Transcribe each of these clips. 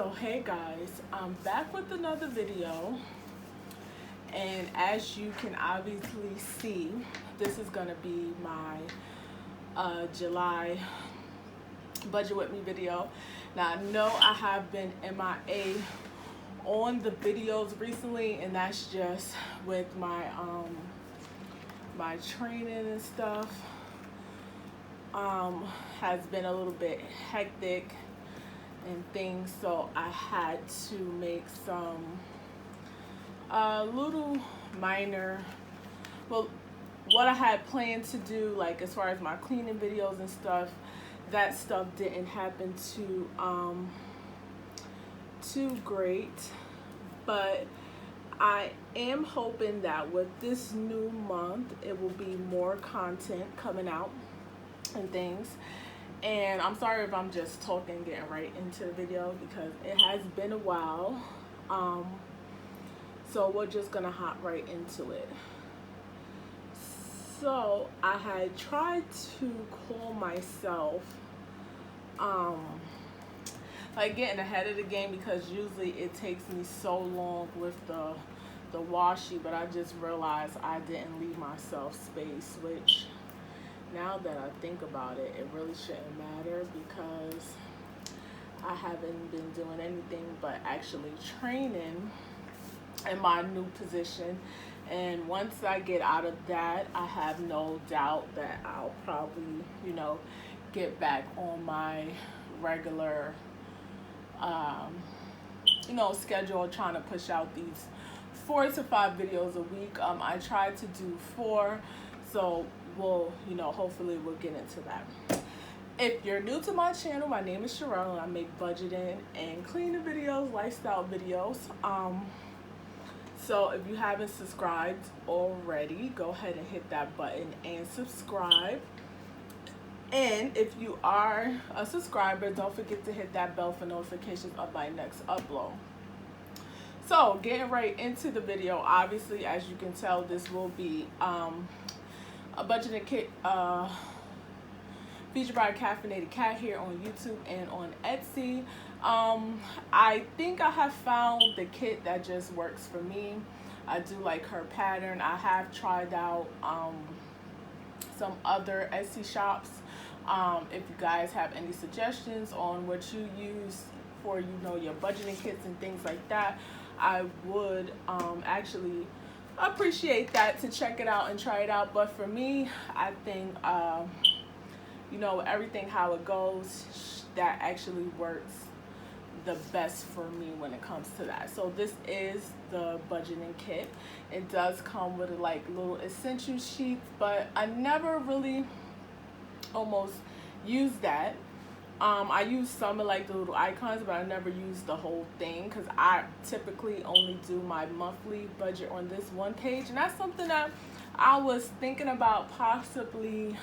So hey guys, I'm back with another video, and as you can obviously see, this is gonna be my July budget with me video. Now I know I have been MIA on the videos recently, and that's just with my my training and stuff. Has been a little bit hectic and things, so I had to make some little minor, well, what I had planned to do, like as far as my cleaning videos and stuff, that stuff didn't happen too great, but I am hoping that with this new month it will be more content coming out and things. And I'm sorry if I'm just talking, getting right into the video, because it has been a while. So we're just gonna hop right into it. So I had tried to call myself like getting ahead of the game, because usually it takes me so long with the washi, but I just realized I didn't leave myself space, which now that I think about it, it really shouldn't matter, because I haven't been doing anything but actually training in my new position. And once I get out of that, I have no doubt that I'll probably, get back on my regular, schedule, trying to push out these 4 to 5 videos a week. I tried to do 4, so we'll, hopefully we'll get into that. If you're new to my channel, my name is Sherelle, and I make budgeting and cleaning videos, lifestyle videos. So if you haven't subscribed already, go ahead and hit that button and subscribe. And if you are a subscriber, don't forget to hit that bell for notifications of my next upload. So getting right into the video, obviously, as you can tell, this will be a budgeting kit featured by a Caffeinated Cat here on YouTube and on Etsy. I think I have found the kit that just works for me. I do like her pattern. I have tried out some other Etsy shops. If you guys have any suggestions on what you use for your budgeting kits and things like that, I would actually appreciate that, to check it out and try it out. But for me, I think everything how it goes, that actually works the best for me when it comes to that. So this is the budgeting kit. It does come with like little essential sheets, but I never really almost use that. I use some of like the little icons, but I never use the whole thing, because I typically only do my monthly budget on this one page. And that's something that I was thinking about possibly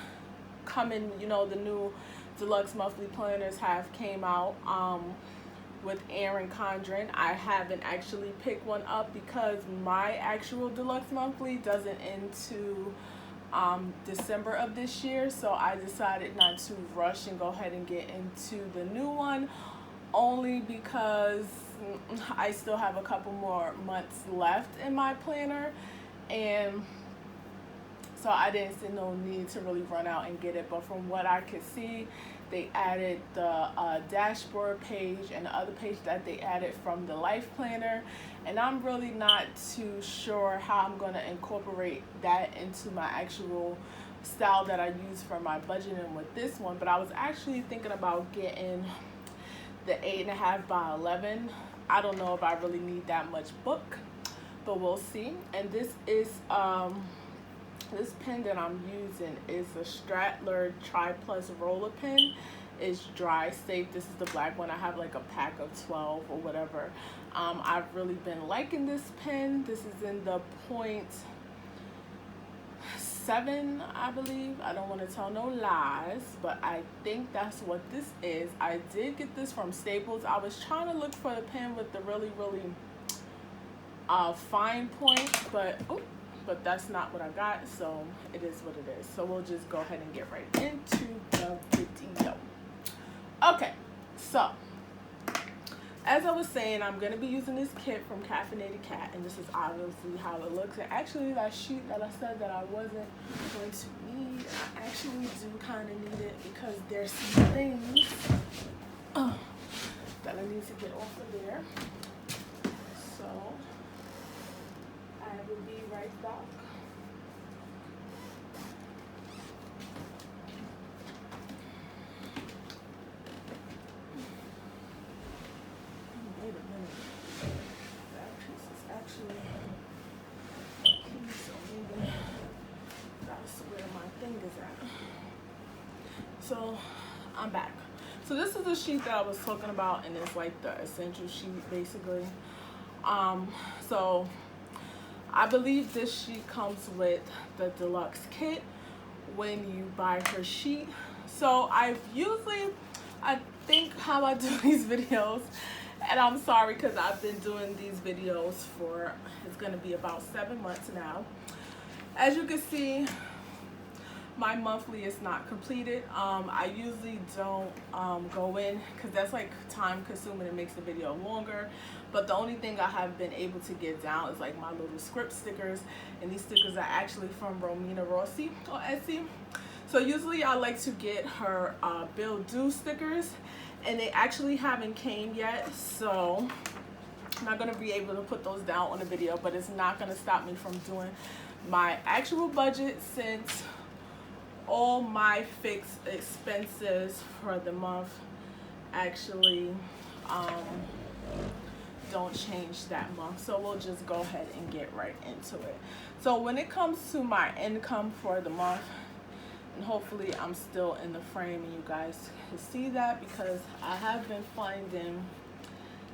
coming, the new Deluxe monthly planners have came out with Erin Condren. I haven't actually picked one up because my actual Deluxe monthly doesn't end to December of this year, so I decided not to rush and go ahead and get into the new one, only because I still have a couple more months left in my planner, and so I didn't see no need to really run out and get it. But from what I could see, they added the dashboard page and the other page that they added from the life planner, and I'm really not too sure how I'm going to incorporate that into my actual style that I use for my budgeting with this one. But I was actually thinking about getting the 8.5 by 11. I don't know if I really need that much book, but we'll see. And this is this pen that I'm using is a Strattler Tri Plus roller pen. It's dry safe. This is the black one. I have like a pack of 12 or whatever. I've really been liking this pen. This is in the 0.7, I believe. I don't want to tell no lies, but I think that's what this is. I did get this from Staples. I was trying to look for the pen with the really fine point, but that's not what I got, so it is what it is. So we'll just go ahead and get right into the video. Okay, so as I was saying, I'm going to be using this kit from Caffeinated Cat, and this is obviously how it looks. And actually, that sheet that I said that I wasn't going to need, I actually do kind of need it, because there's some things that I need to get off of there. So I will be right back. Wait a minute. That piece is actually key, so maybe that's where my thing is at. So I'm back. So this is the sheet that I was talking about, and it's like the essential sheet basically. So I believe this sheet comes with the deluxe kit when you buy her sheet. So I think how I do these videos, and I'm sorry because I've been doing these videos for, it's going to be about 7 months now. As you can see, my monthly is not completed. I usually don't go in, because that's like time consuming and makes the video longer. But the only thing I have been able to get down is like my little script stickers, and these stickers are actually from Romina Rossi on Etsy. So usually I like to get her bill due stickers, and they actually haven't came yet, so I'm not going to be able to put those down on the video, but it's not going to stop me from doing my actual budget, since all my fixed expenses for the month actually don't change that month. So we'll just go ahead and get right into it. So when it comes to my income for the month, and hopefully I'm still in the frame and you guys can see that, because I have been finding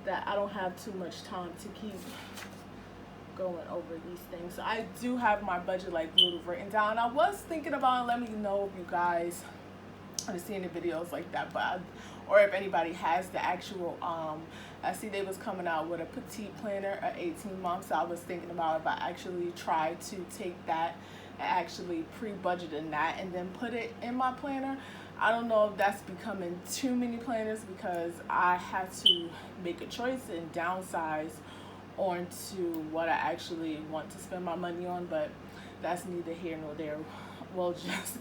that I don't have too much time to keep going over these things. So I do have my budget like little written down. I was thinking about, let me know if you guys are seeing the videos like that, but or if anybody has the actual I see they was coming out with a petite planner at 18 months. So I was thinking about if I actually try to take that and actually pre-budget in that and then put it in my planner. I don't know if that's becoming too many planners, because I had to make a choice and downsize onto what I actually want to spend my money on, but that's neither here nor there. We'll just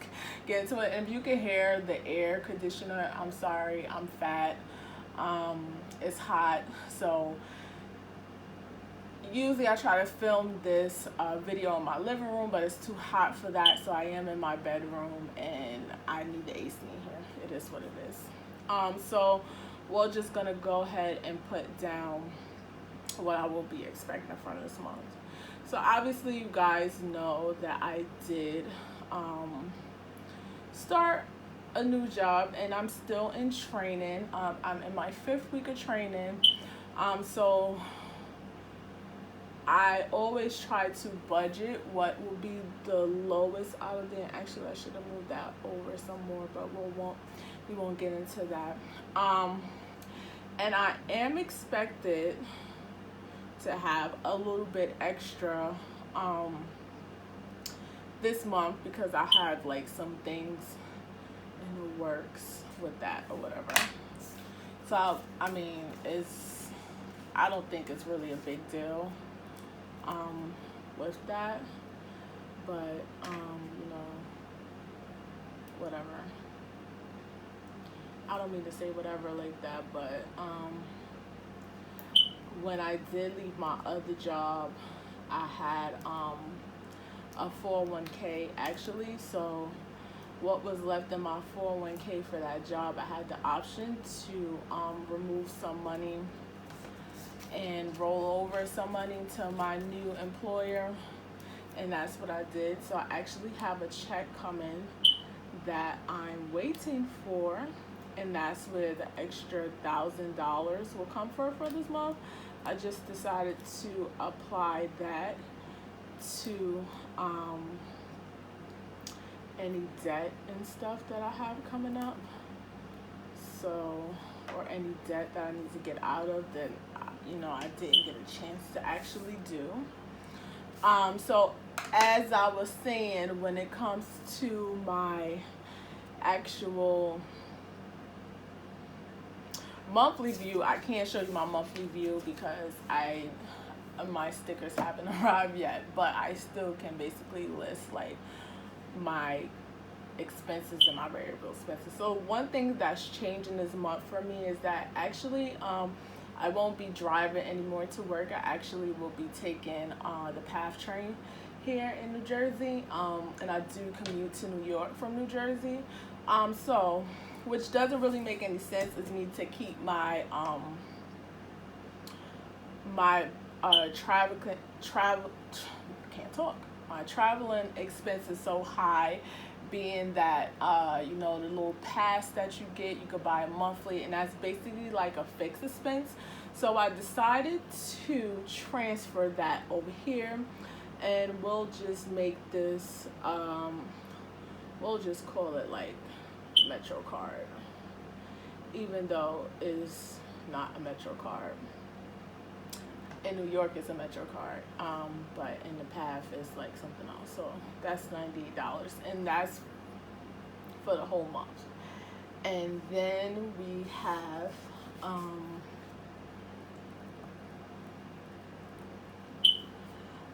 get into it. And if you can hear the air conditioner, I'm sorry, I'm fat. It's hot, so usually I try to film this video in my living room, but it's too hot for that, so I am in my bedroom and I need the AC in here. It is what it is. So we're just gonna go ahead and put down what I will be expecting from this month. So obviously you guys know that I did start a new job, and I'm still in training. I'm in my 5th week of training. So I always try to budget what will be the lowest out of there. Actually, I should have moved that over some more, but we won't get into that. And I am expected to have a little bit extra this month, because I have like some things in the works with that or whatever. So I mean, I don't think it's really a big deal with that, but you know, whatever. I don't mean to say whatever like that, but when I did leave my other job, I had a 401k actually. So what was left in my 401k for that job, I had the option to remove some money and roll over some money to my new employer, and that's what I did. So I actually have a check coming that I'm waiting for, and that's where the extra $1,000 will come for this month. I just decided to apply that to any debt and stuff that I have coming up, so, or any debt that I need to get out of that, you know, I didn't get a chance to actually do. So as I was saying, when it comes to my actual monthly view, I can't show you my monthly view because my stickers haven't arrived yet, but I still can basically list like my expenses and my variable expenses. So one thing that's changing this month for me is that actually I won't be driving anymore to work. I actually will be taking the PATH train here in New Jersey, and I do commute to New York from New Jersey. So which doesn't really make any sense is me to keep my my traveling expenses so high, being that you know, the little pass that you get, you could buy monthly, and that's basically like a fixed expense. So I decided to transfer that over here, and we'll just make this we'll just call it like Metro card, even though it's not a Metro card. In New York it's a Metro card, but in the PATH it's like something else. So that's $98, and that's for the whole month. And then we have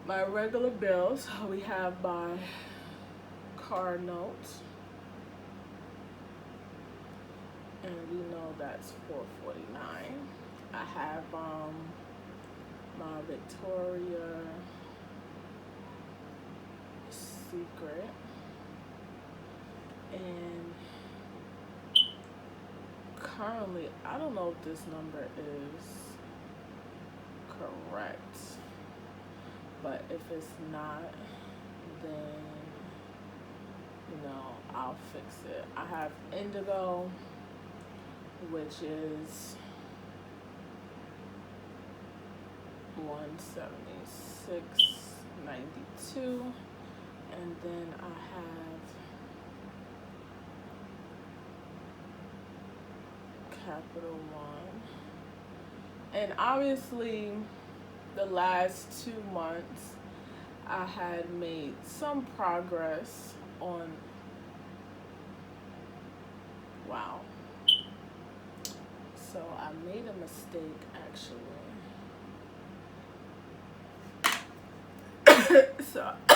my regular bills. We have my car notes, and we know that's $449. I have my Victoria Secret, and currently I don't know if this number is correct, but if it's not, then you know, I'll fix it. I have Indigo, which is $176.92, and then I have Capital One. And obviously the last 2 months I had made some progress on, wow, so I made a mistake actually. So I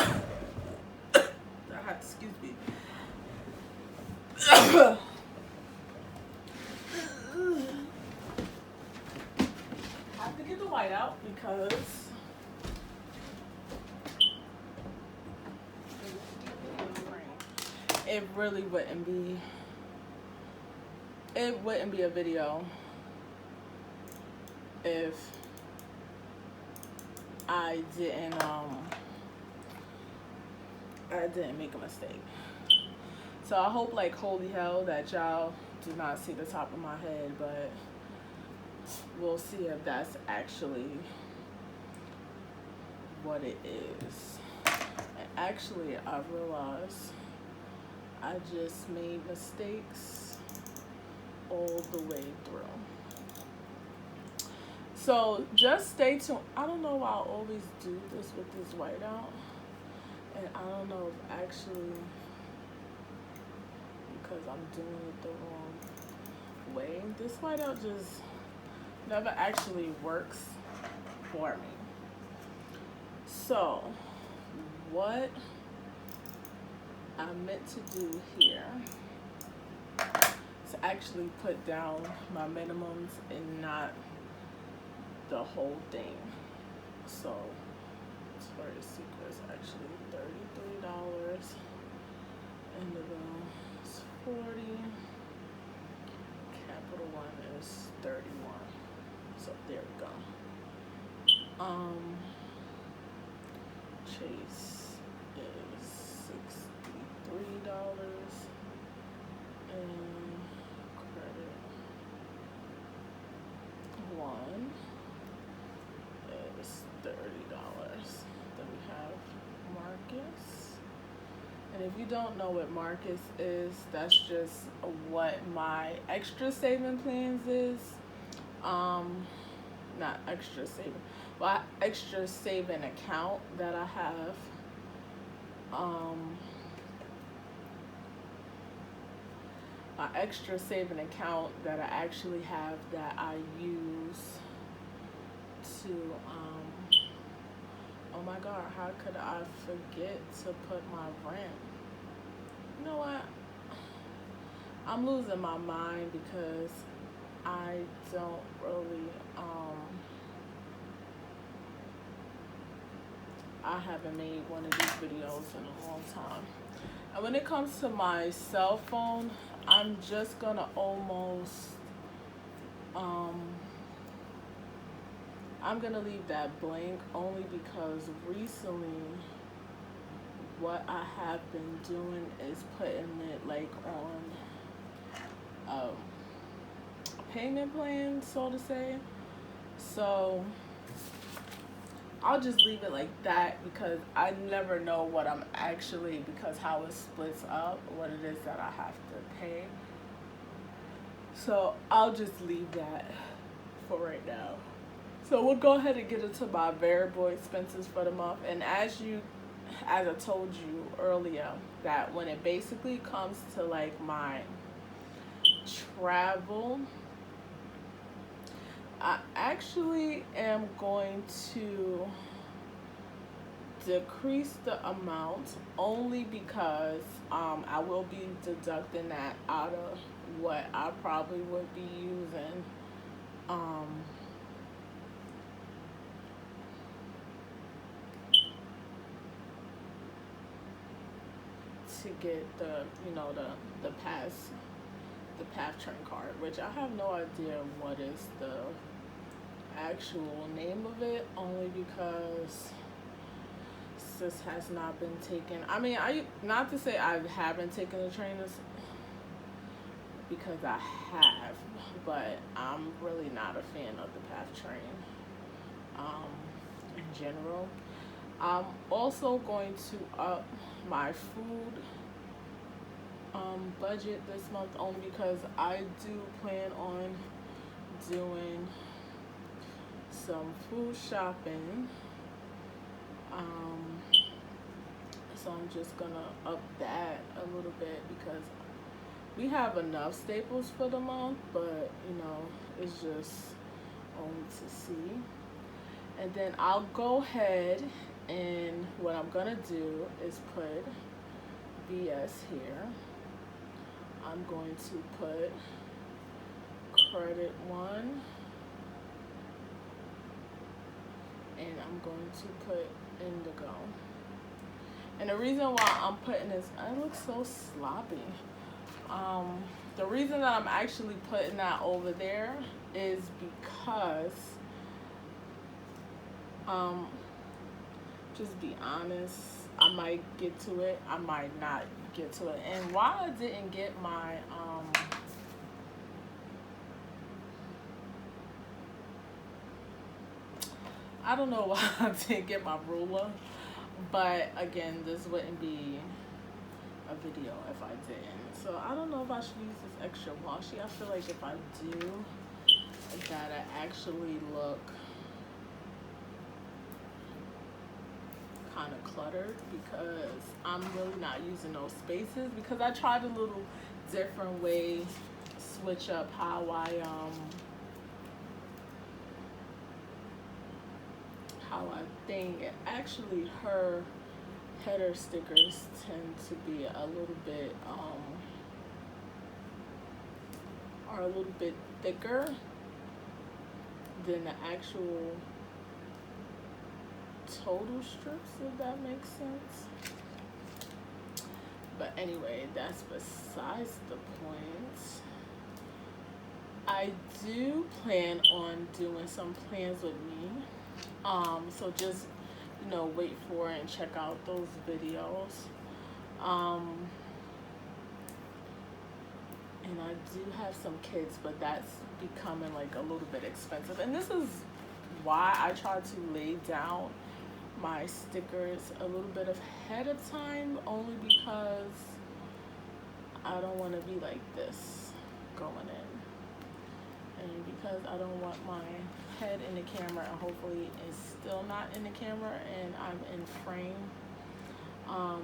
have to, excuse me. I have to get the white out because it really wouldn't be, it wouldn't be a video if I didn't make a mistake. So I hope like holy hell that y'all do not see the top of my head, but we'll see if that's actually what it is. And actually I realized I just made mistakes all the way through. So just stay tuned. I don't know why I always do this with this whiteout, and I don't know if actually because I'm doing it the wrong way. This whiteout just never actually works for me. So what I meant to do here is actually put down my minimums and not the whole thing. So Victoria's Secret is actually $33, Indigo is $40, Capital One is $31. So there we go. Chase is $63, and Credit One is $30. Then we have Marcus. And if you don't know what Marcus is, that's just what my extra saving plans is. Not extra saving, but extra saving account that I have. an extra saving account that I actually have that I use to oh my god, how could I forget to put my rent? You know what? I'm losing my mind because I don't really I haven't made one of these videos in a long time. And when it comes to my cell phone, I'm just gonna almost I'm gonna leave that blank only because recently what I have been doing is putting it like on a payment plan, so to say. So I'll just leave it like that because I never know what I'm actually, because how it splits up, what it is that I have to pay. So I'll just leave that for right now. So we'll go ahead and get into my variable expenses for the month. And as I told you earlier, that when it basically comes to like my travel, I actually am going to decrease the amount only because I will be deducting that out of what I probably would be using to get the the path train card, which I have no idea what is the actual name of it, only because sis has not been taken. I mean, not to say I haven't taken the train, because I have, but I'm really not a fan of the path train in general. I'm also going to up my food budget this month, only because I do plan on doing some food shopping. So I'm just gonna up that a little bit because we have enough staples for the month, but it's just only to see. And then I'll go ahead, and what I'm gonna do is put BS here. I'm going to put credit 1, and I'm going to put indigo. And the reason why I'm putting this, I look so sloppy. The reason that I'm actually putting that over there is because just be honest, I might get to it, I might not get to it. And why I didn't get my I don't know why I didn't get my ruler, but again, this wouldn't be a video if I didn't. So I don't know if I should use this extra washi. I feel like if I do, that I actually look kind of cluttered, because I'm really not using those spaces, because I tried a little different way, switch up how I think. Actually, her header stickers tend to be a little bit are a little bit thicker than the actual total strips, if that makes sense. But anyway, that's besides the point. I do plan on doing some plans with me, so just wait for it and check out those videos. And I do have some kits, but that's becoming like a little bit expensive, and this is why I try to lay down my stickers a little bit ahead of time, only because I don't want to be like this going in, and because I don't want my head in the camera, and hopefully it's still not in the camera and I'm in frame,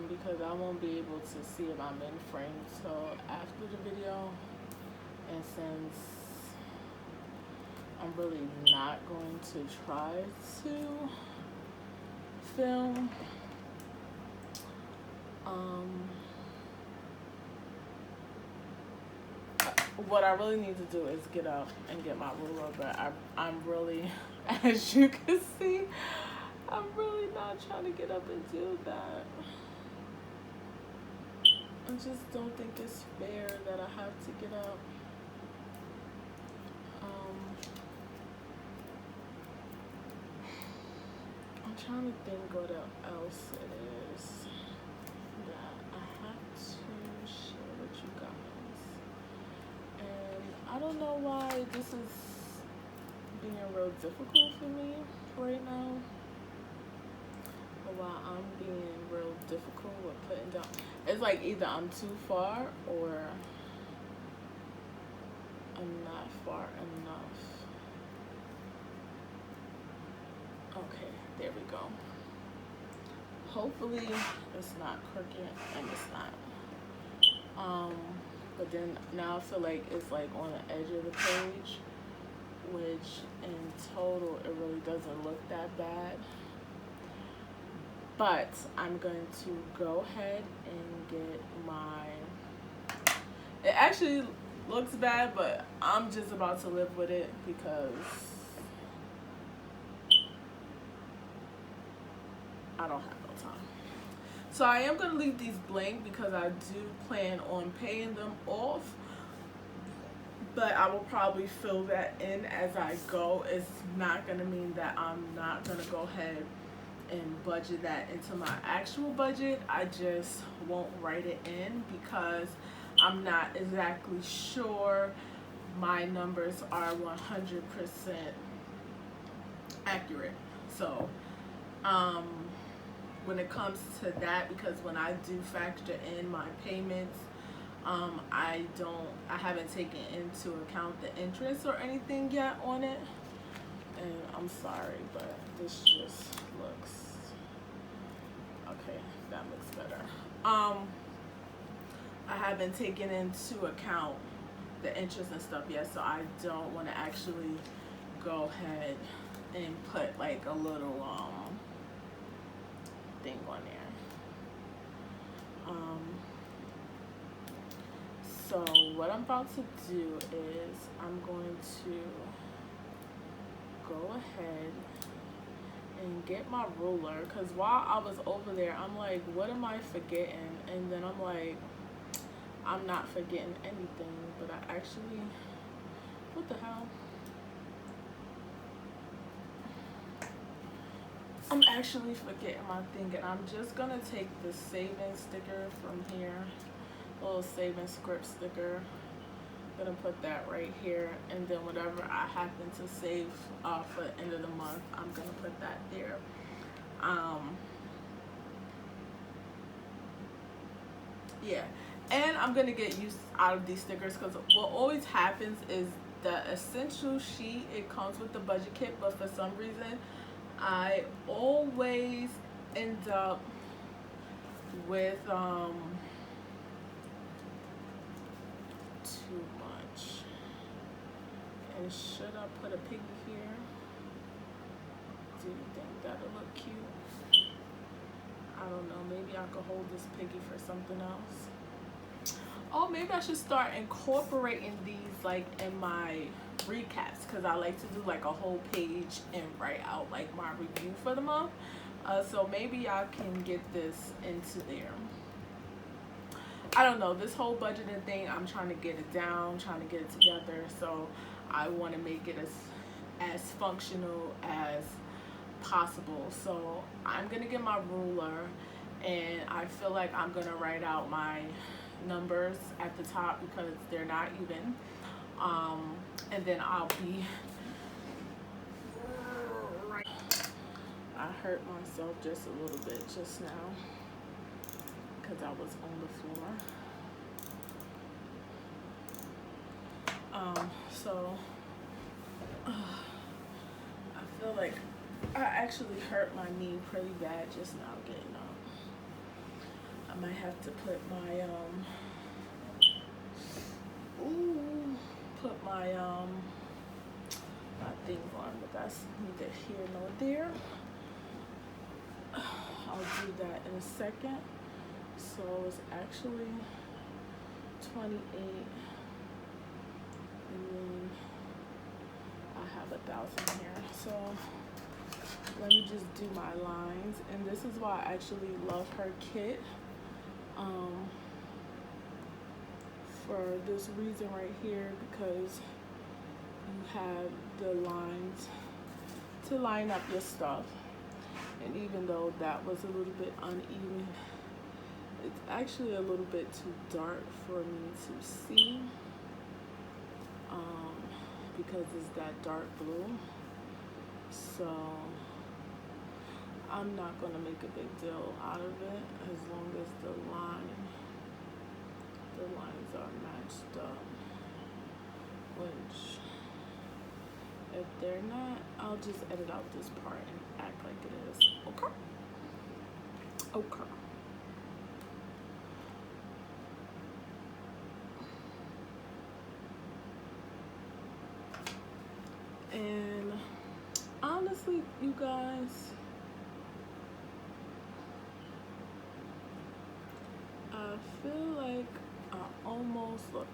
because I won't be able to see if I'm in frame till after the video. since I'm really not going to try to film. What I really need to do is get up and get my ruler, but I'm really, as you can see, I'm really not trying to get up and do that. I just don't think it's fair that I have to get up. I'm trying to think what else it is that I have to share with you guys. And I don't know why this is being real difficult for me right now. Or why I'm being real difficult with putting down. It's like either I'm too far or I'm not far enough. Okay, there we go. Hopefully it's not crooked, and it's not. But then now I feel like it's like on the edge of the page, which in total it really doesn't look that bad. But I'm going to go ahead and get my, it actually looks bad, but I'm just about to live with it because I don't have no time. So I am going to leave these blank because I do plan on paying them off, but I will probably fill that in as I go. It's not going to mean that I'm not going to go ahead and budget that into my actual budget. I just won't write it in because I'm not exactly sure my numbers are 100% accurate. So when it comes to that, because when I do factor in my payments, I haven't taken into account the interest or anything yet on it. And I'm sorry, but this just looks, okay, that looks better. I haven't taken into account the interest and stuff yet, so I don't want to actually go ahead and put like a little thing on there. So what I'm about to do is I'm going to go ahead and get my ruler, because while I was over there I'm like, what am I forgetting? And then I'm like, I'm not forgetting anything, but I actually, what the hell? I'm actually forgetting my thing, and I'm just gonna take the saving sticker from here, little saving script sticker. I'm gonna put that right here, and then whatever I happen to save for the end of the month, I'm gonna put that there. Yeah, and I'm gonna get used out of these stickers, because what always happens is the essential sheet, it comes with the budget kit, but for some reason I always end up with too much. And should I put a piggy here? Do you think that'll look cute? I don't know, maybe I could hold this piggy for something else. Oh, maybe I should start incorporating these like in my recaps, because I like to do like a whole page and write out like my review for the month. So maybe I can get this into there. I don't know, this whole budgeting thing, I'm trying to get it down, trying to get it together. So I want to make it as functional as possible. So I'm gonna get my ruler, and I feel like I'm gonna write out my numbers at the top because they're not even, and then I'll be right. I hurt myself just a little bit just now because I was on the floor. So I feel like I actually hurt my knee pretty bad just now getting up. I might have to put my my thing on, but that's neither here nor there. I'll do that in a second. So it's actually 28, and then I have 1,000 here. So let me just do my lines, and this is why I actually love her kit. For this reason right here, because you have the lines to line up your stuff. And even though that was a little bit uneven, it's actually a little bit too dark for me to see, because it's that dark blue. So I'm not gonna make a big deal out of it as long as the lines are matched up, which if they're not, I'll just edit out this part and act like it is. Okay? Okay. And honestly, you guys, I feel like I almost look.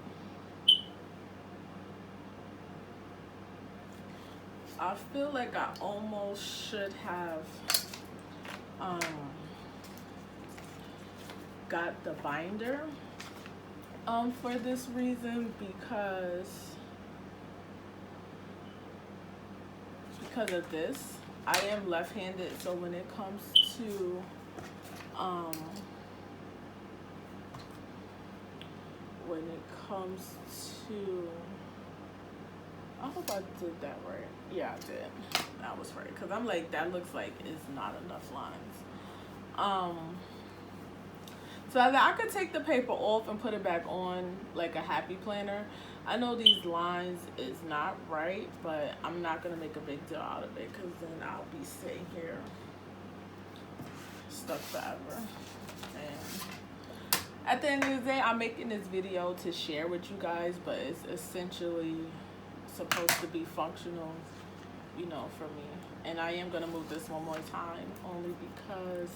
I feel like I almost should have got the binder for this reason, because of this. I am left-handed, so when it comes to I hope I did that right. Yeah, I did. That was right. Because I'm like, that looks like it's not enough lines. So I could take the paper off and put it back on like a happy planner. I know these lines is not right, but I'm not going to make a big deal out of it, because then I'll be sitting here stuck forever. And at the end of the day, I'm making this video to share with you guys, but it's essentially supposed to be functional, you know, for me. And I am going to move this one more time, only because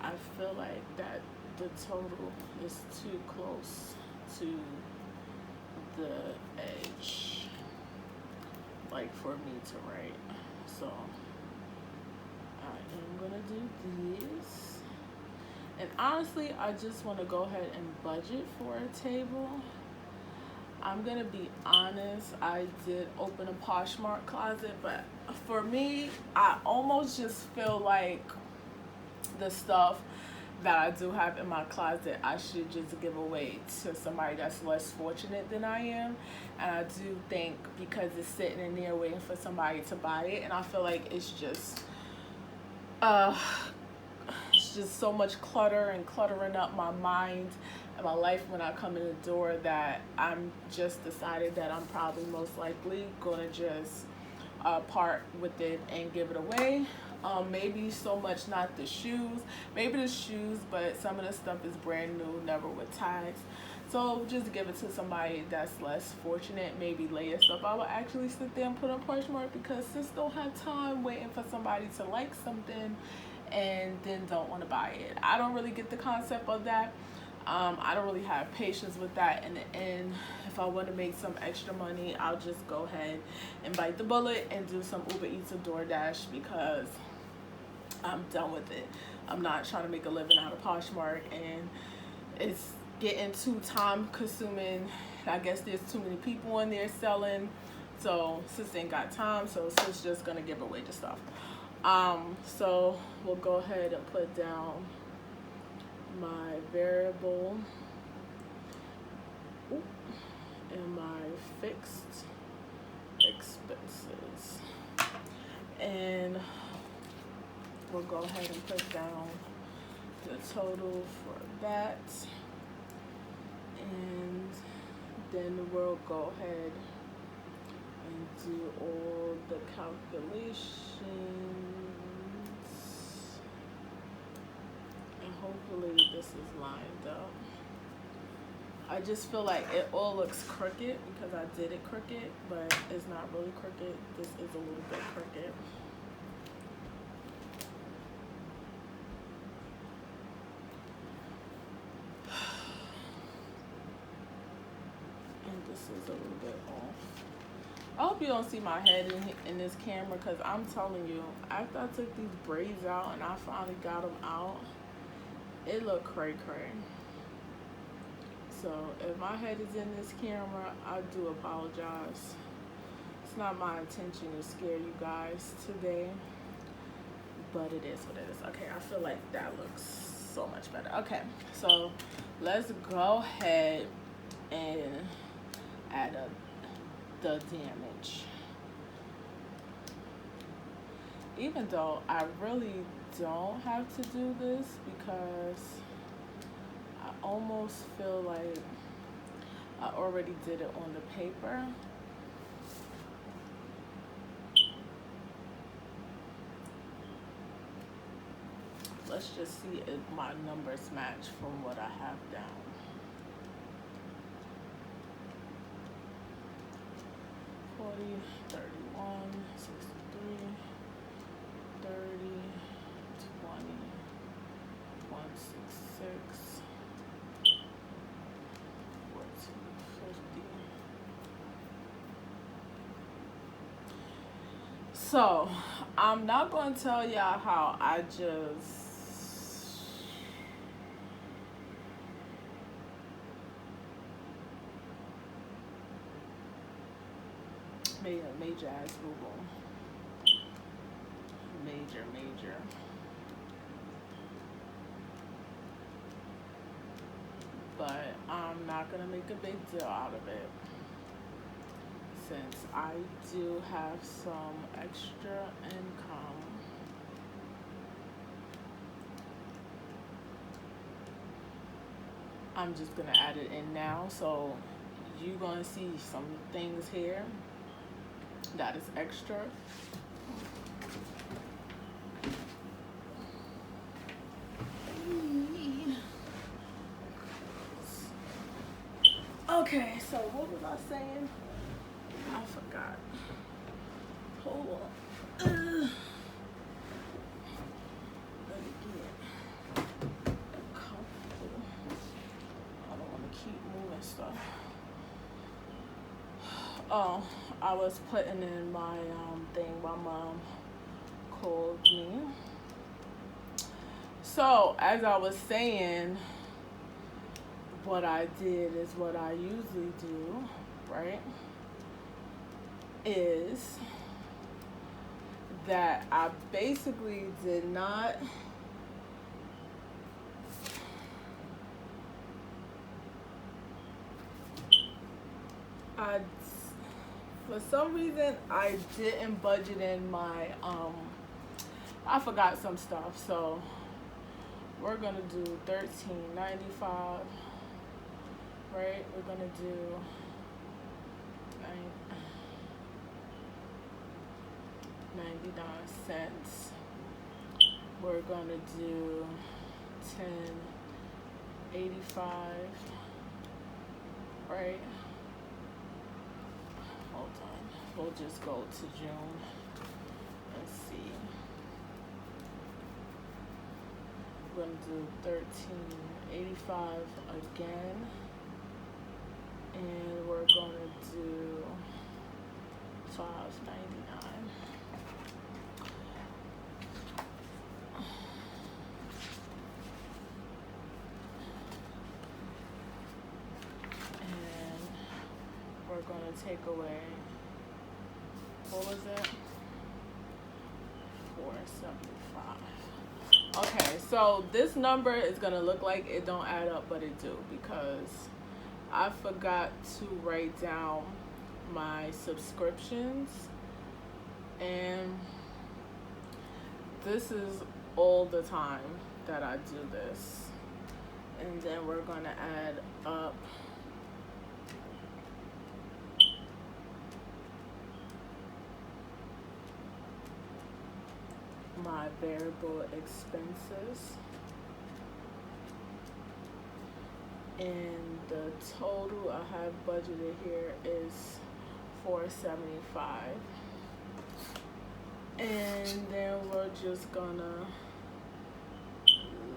I feel like that the total is too close to the edge, like for me to write. So I am gonna do this, and honestly I just want to go ahead and budget for a table. I'm gonna be honest, I did open a Poshmark closet, but for me, I almost just feel like the stuff that I do have in my closet, I should just give away to somebody that's less fortunate than I am. And I do think, because it's sitting in there waiting for somebody to buy it, and I feel like it's just so much clutter and cluttering up my mind and my life when I come in the door, that I'm just decided that I'm probably most likely gonna just part with it and give it away. Maybe so much not the shoes, maybe the shoes, but some of the stuff is brand new, never with tags. So just give it to somebody that's less fortunate. Maybe layer stuff I will actually sit there and put on Poshmark, because sis don't have time waiting for somebody to like something and then don't want to buy it. I don't really get the concept of that. I don't really have patience with that. In the end, if I want to make some extra money, I'll just go ahead and bite the bullet and do some Uber Eats or DoorDash, because I'm done with it. I'm not trying to make a living out of Poshmark, and it's getting too time consuming. I guess there's too many people in there selling, so sis ain't got time, so sis just gonna give away the stuff. So we'll go ahead and put down my variable and my fixed expenses, and we'll go ahead and put down the total for that, and then we'll go ahead and do all the calculations, and hopefully this is lined up. I just feel like it all looks crooked because I did it crooked, but it's not really crooked. This is a little bit crooked. And this is a little bit off. I hope you don't see my head in this camera, because I'm telling you, after I took these braids out and I finally got them out, it looked cray-cray. So if my head is in this camera, I do apologize. It's not my intention to scare you guys today, but it is what it is. Okay, I feel like that looks so much better. Okay, so let's go ahead and add up the damage. Even though I really don't have to do this, because I almost feel like I already did it on the paper. Let's just see if my numbers match from what I have down. $40, $31, $63, $30, $20, $166, $14.50. So I'm not going to tell y'all how I just made a major ass boo-boo. Major. But I'm not gonna make a big deal out of it, since I do have some extra income. I'm just gonna add it in now, so you're gonna see some things here that is extra. Okay, so what was I saying? I forgot. Hold on. Let me get comfortable. I don't want to keep moving stuff. Oh, I was putting in my thing. My mom called me. So as I was saying, what I did is what I usually do, right? Is that I basically did not for some reason I didn't budget in my I forgot some stuff, so we're gonna do $13.95, right? We're gonna do 99 cents. We're gonna do 10.85, right? Hold on, we'll just go to June. Let's see. We're gonna do 13.85 again, and we're gonna do 5.99. And we're gonna take away, what was it? 4.75. Okay, so this number is gonna look like it don't add up, but it do, because I forgot to write down my subscriptions, and this is all the time that I do this. And then we're gonna add up my variable expenses. And the total I have budgeted here is $475. And then we're just gonna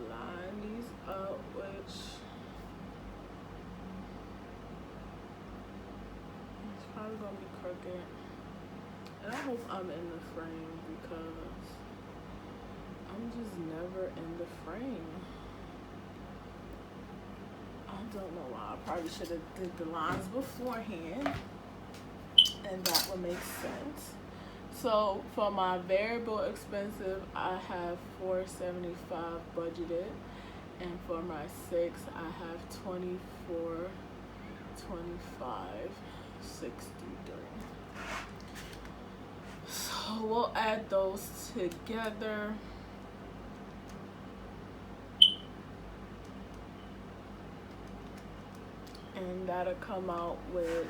line these up, which is probably gonna be crooked. And I hope I'm in the frame because I'm just never in the frame. I don't know why. I probably should have did the lines beforehand, and that would make sense. So for my variable expenses, I have $475 budgeted, and for my 6, I have $24.25.63. So we'll add those together. And that'll come out with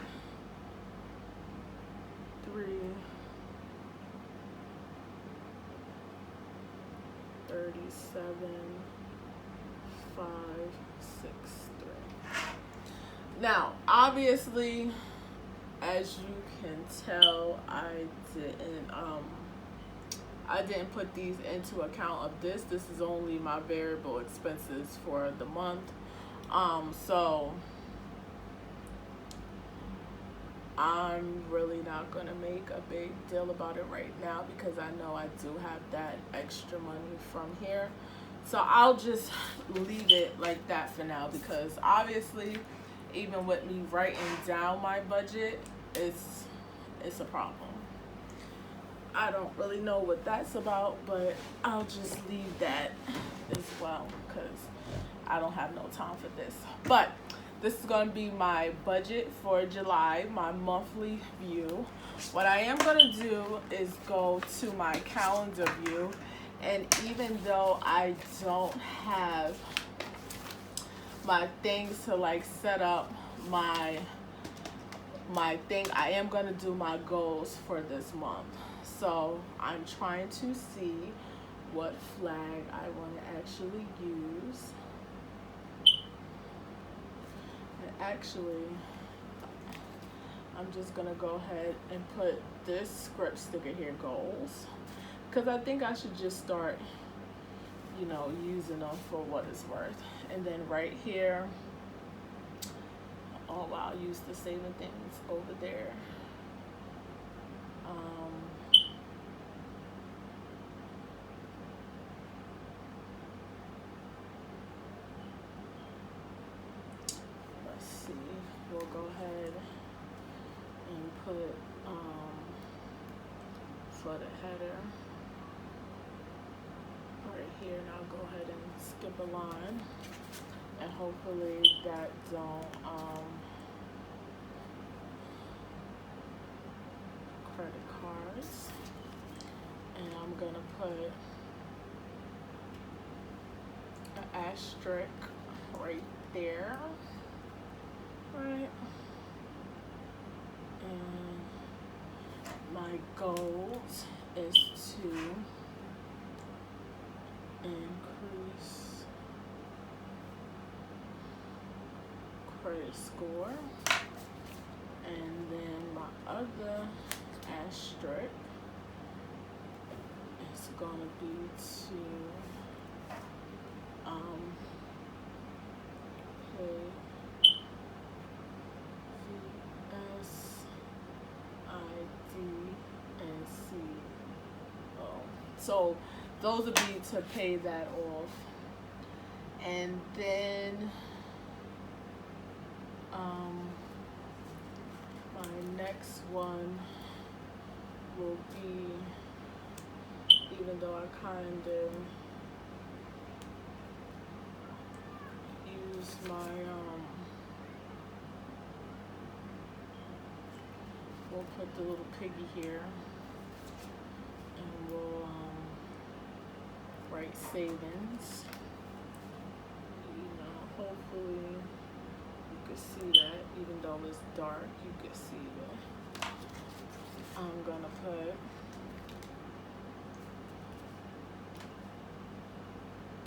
337,563. Now, obviously, as you can tell, I didn't put these into account of this. This is only my variable expenses for the month. So I'm really not gonna make a big deal about it right now because I know I do have that extra money from here. So I'll just leave it like that for now, because obviously even with me writing down my budget, it's a problem. I don't really know what that's about, but I'll just leave that as well because I don't have no time for this. But this is going to be my budget for July, my monthly view. What I am going to do is go to my calendar view, and even though I don't have my things to like set up my thing, I am going to do my goals for this month. So I'm trying to see what flag I want to actually use. And actually, I'm just gonna go ahead and put this script sticker here, goals, because I think I should just start, using them for what it's worth. And then right here, oh wow, I'll use the saving things over there. Let's see, we'll go ahead and put for the header right here, and I'll go ahead and skip a line, and hopefully that don't credit cards. And I'm gonna put an asterisk right there, right? And my goals is to increase credit score, and then my other asterisk is gonna be to pay So those would be to pay that off. And then my next one will be, even though I kind of use my we'll put the little piggy here, and we'll write savings. Hopefully you can see that, even though it's dark, you can see that. I'm gonna put,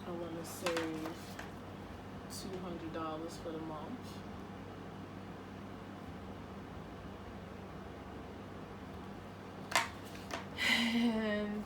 I want to save $200 for the month. And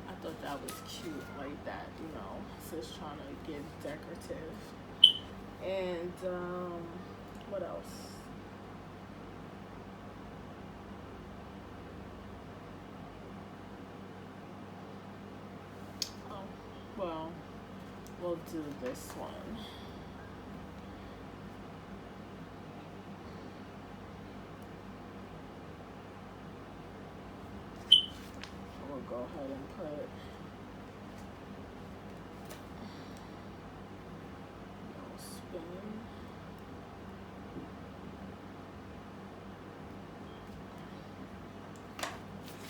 I thought that was cute like that, you know, just trying to get decorative. And what else? Oh, well, we'll do this one. We'll go ahead and put no spin.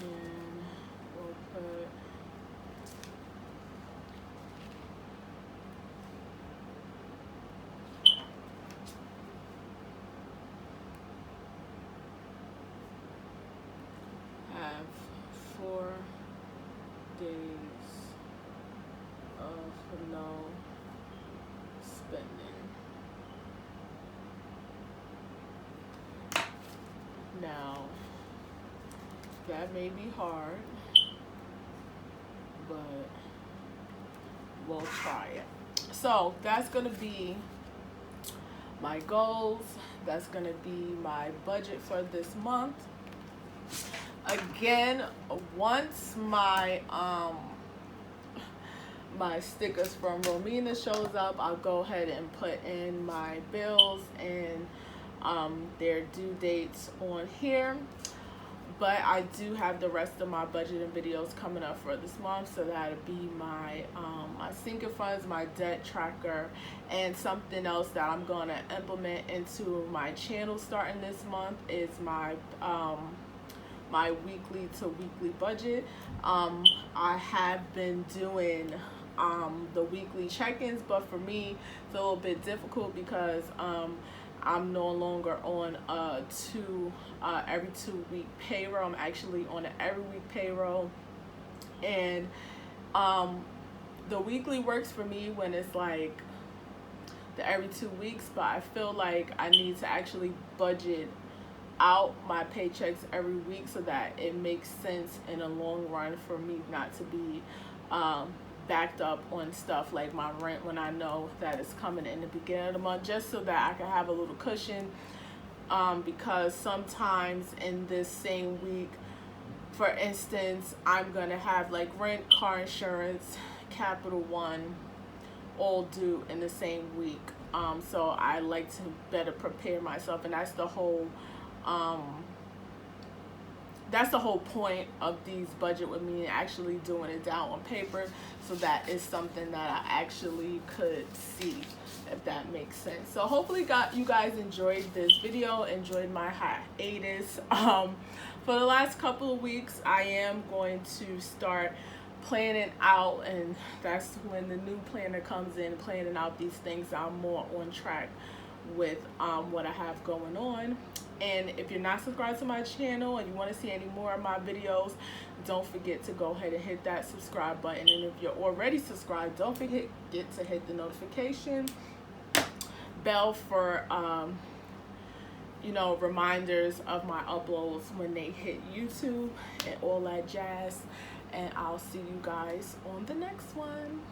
And we'll put have 4 days of no spending. Now, that may be hard, but we'll try it. So that's gonna be my goals. That's gonna be my budget for this month. Again, once my my stickers from Romina shows up, I'll go ahead and put in my bills and their due dates on here. But I do have the rest of my budgeting videos coming up for this month, so that'll be my my sinking funds, my debt tracker, and something else that I'm gonna implement into my channel starting this month is my my weekly to weekly budget. I have been doing the weekly check-ins, but for me it's a little bit difficult because I'm no longer on every 2 week payroll. I'm actually on an every week payroll, and the weekly works for me when it's like the every 2 weeks, but I feel like I need to actually budget out my paychecks every week so that it makes sense in the long run for me not to be backed up on stuff like my rent when I know that it's coming in the beginning of the month, just so that I can have a little cushion, because sometimes in this same week, for instance, I'm gonna have like rent, car insurance, Capital One all due in the same week. So I like to better prepare myself, and that's the whole point of these budget with me, actually doing it down on paper, so that is something that I actually could see, if that makes sense. So hopefully you guys enjoyed this video, enjoyed my hiatus. For the last couple of weeks, I am going to start planning out, and that's when the new planner comes in, planning out these things. I'm more on track with what I have going on. And if you're not subscribed to my channel and you want to see any more of my videos, don't forget to go ahead and hit that subscribe button. And if you're already subscribed, don't forget to hit the notification bell for you know, reminders of my uploads when they hit YouTube and all that jazz. And I'll see you guys on the next one.